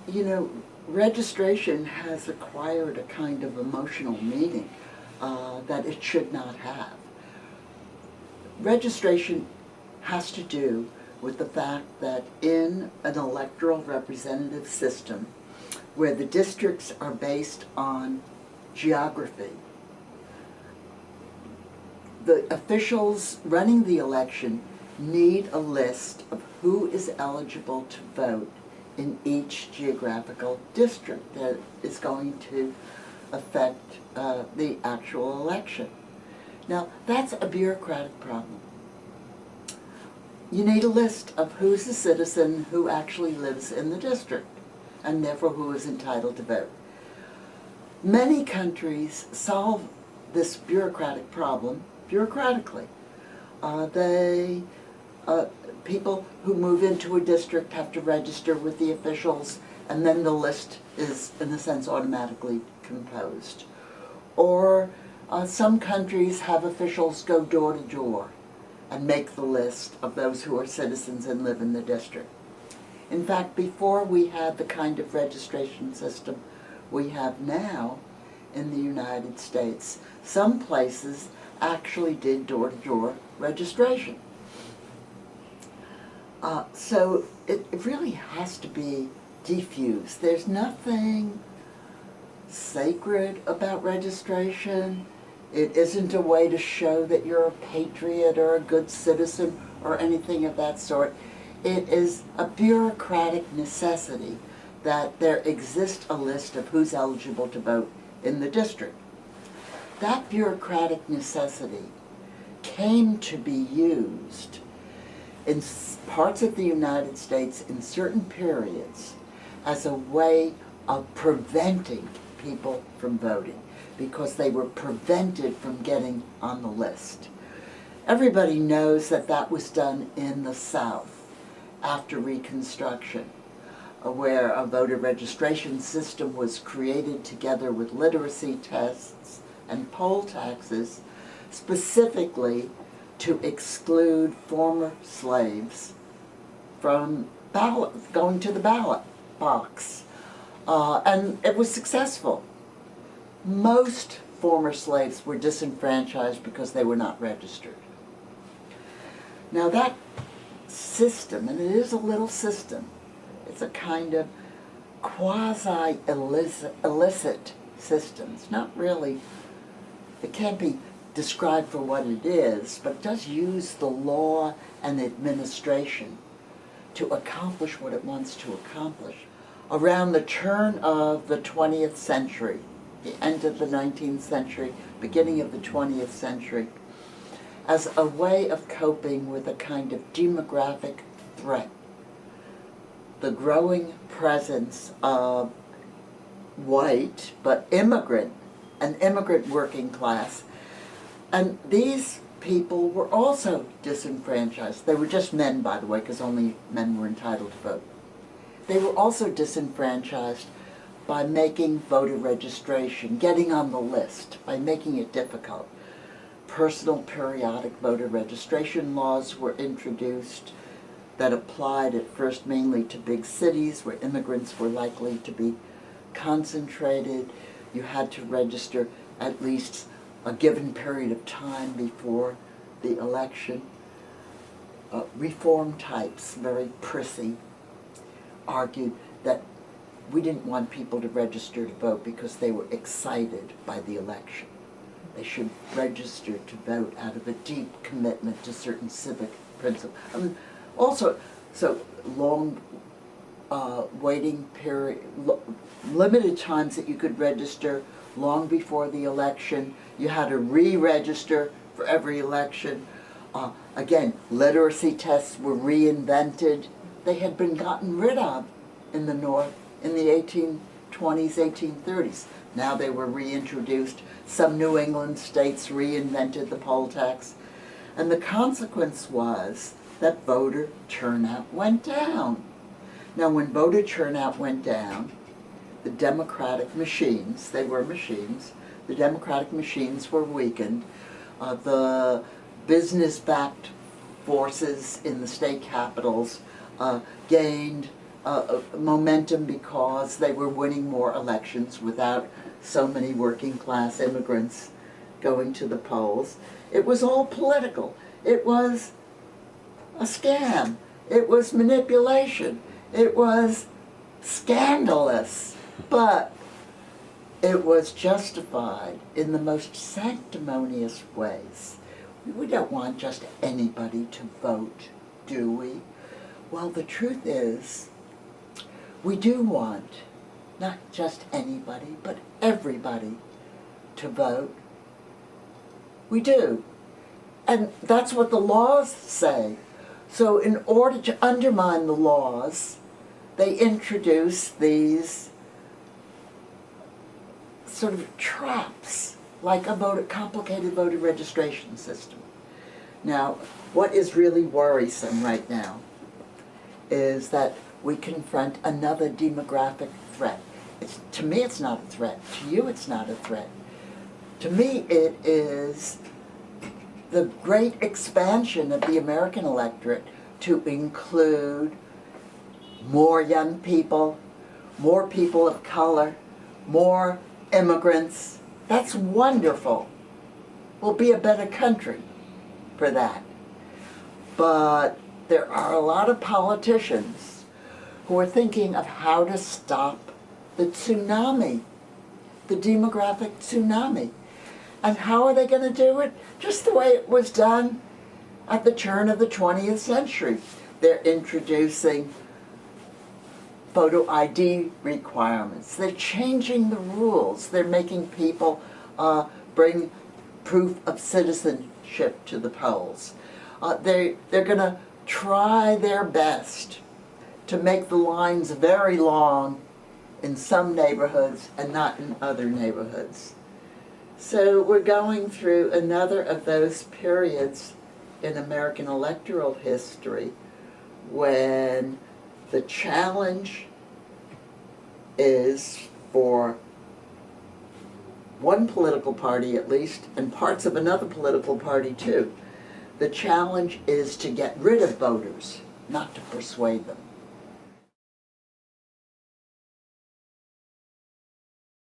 You know, registration has acquired a kind of emotional meaning that it should not have. Registration has to do with the fact that in an electoral representative system where the districts are based on geography, the officials running the election need a list of who is eligible to vote in each geographical district that is going to affect the actual election. Now, that's a bureaucratic problem. You need a list of who's a citizen who actually lives in the district, and therefore who is entitled to vote. Many countries solve this bureaucratic problem bureaucratically. People who move into a district have to register with the officials, and then the list is, in a sense, automatically composed. Or some countries have officials go door to door and make the list of those who are citizens and live in the district. In fact, before we had the kind of registration system we have now in the United States, some places actually did door-to-door registration. So it really has to be diffused. There's nothing sacred about registration. It isn't a way to show that you're a patriot or a good citizen or anything of that sort. It is a bureaucratic necessity that there exists a list of who's eligible to vote in the district. That bureaucratic necessity came to be used in parts of the United States in certain periods as a way of preventing people from voting, because they were prevented from getting on the list. Everybody knows that that was done in the South after Reconstruction, where a voter registration system was created together with literacy tests and poll taxes, specifically to exclude former slaves from going to the ballot box. And it was successful. Most former slaves were disenfranchised because they were not registered. Now that system, and it is a little system, it's a kind of quasi-illicit system. It's not really, it can't be described for what it is, but it does use the law and administration to accomplish what it wants to accomplish. Around the turn of the 20th century, the end of the 19th century, beginning of the 20th century, as a way of coping with a kind of demographic threat, the growing presence of white but immigrant working class, and these people were also disenfranchised. They were just men, by the way, because only men were entitled to vote. They were also disenfranchised by making voter registration, getting on the list, by making it difficult. Personal periodic voter registration laws were introduced that applied at first mainly to big cities where immigrants were likely to be concentrated. You had to register at least a given period of time before the election. Reform types, very prissy, argued that we didn't want people to register to vote because they were excited by the election. They should register to vote out of a deep commitment to certain civic principles. Also, so long waiting period, limited times that you could register long before the election. You had to re-register for every election. Again, literacy tests were reinvented. They had been gotten rid of in the North in the 1820s, 1830s. Now they were reintroduced. Some New England states reinvented the poll tax. And the consequence was that voter turnout went down. Now, when voter turnout went down, the democratic machines, they were machines, the democratic machines were weakened. The business-backed forces in the state capitals gained momentum because they were winning more elections without so many working class immigrants going to the polls. It was all political. It was a scam. It was manipulation. It was scandalous. But it was justified in the most sanctimonious ways. We don't want just anybody to vote, do we? Well, the truth is, we do want not just anybody, but everybody to vote. We do. And that's what the laws say. So in order to undermine the laws, they introduce these sort of traps, like a complicated voter registration system. Now, what is really worrisome right now is that we confront another demographic threat. To me, it's not a threat. To you, it's not a threat. To me, it is the great expansion of the American electorate to include more young people, more people of color, more immigrants. That's wonderful. We'll be a better country for that. But there are a lot of politicians who are thinking of how to stop the tsunami, the demographic tsunami. And how are they going to do it? Just the way it was done at the turn of the 20th century. They're introducing photo ID requirements. They're changing the rules. They're making people bring proof of citizenship to the polls. They're going to try their best to make the lines very long in some neighborhoods and not in other neighborhoods. So we're going through another of those periods in American electoral history when the challenge is for one political party at least, and parts of another political party too. The challenge is to get rid of voters, not to persuade them.